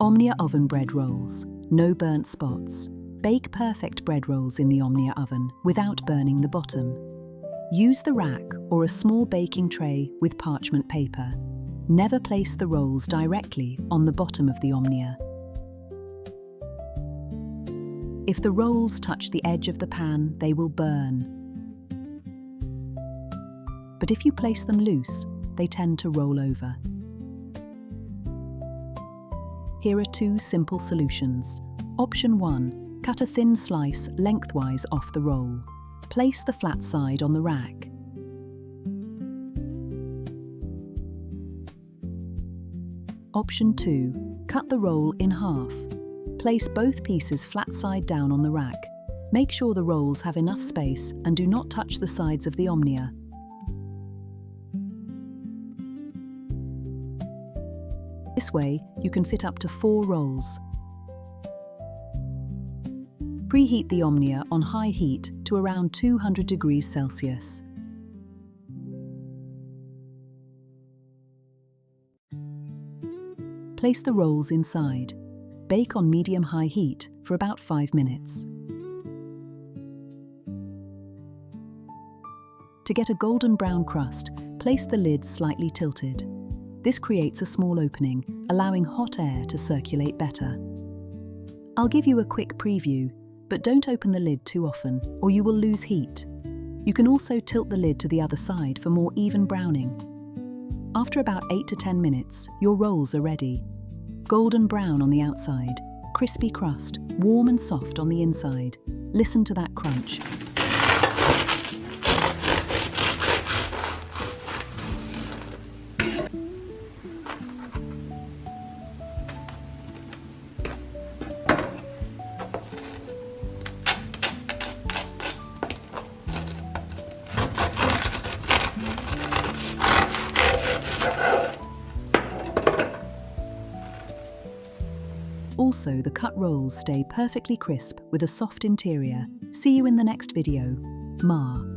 Omnia oven bread rolls. No burnt spots. Bake perfect bread rolls in the Omnia oven without burning the bottom. Use the rack or a small baking tray with parchment paper. Never place the rolls directly on the bottom of the Omnia. If the rolls touch the edge of the pan, they will burn. But if you place them loose, they tend to roll over. Here are two simple solutions. Option 1. Cut a thin slice lengthwise off the roll. Place the flat side on the rack. Option 2. Cut the roll in half. Place both pieces flat side down on the rack. Make sure the rolls have enough space and do not touch the sides of the Omnia. This way, you can fit up to 4 rolls. Preheat the Omnia on high heat to around 200 degrees Celsius. Place the rolls inside. Bake on medium-high heat for about 5 minutes. To get a golden brown crust, place the lid slightly tilted. This creates a small opening, allowing hot air to circulate better. I'll give you a quick preview, but don't open the lid too often or you will lose heat. You can also tilt the lid to the other side for more even browning. After about 8 to 10 minutes, your rolls are ready. Golden brown on the outside, crispy crust, warm and soft on the inside. Listen to that crunch. Also, the cut rolls stay perfectly crisp with a soft interior. See you in the next video. Ma.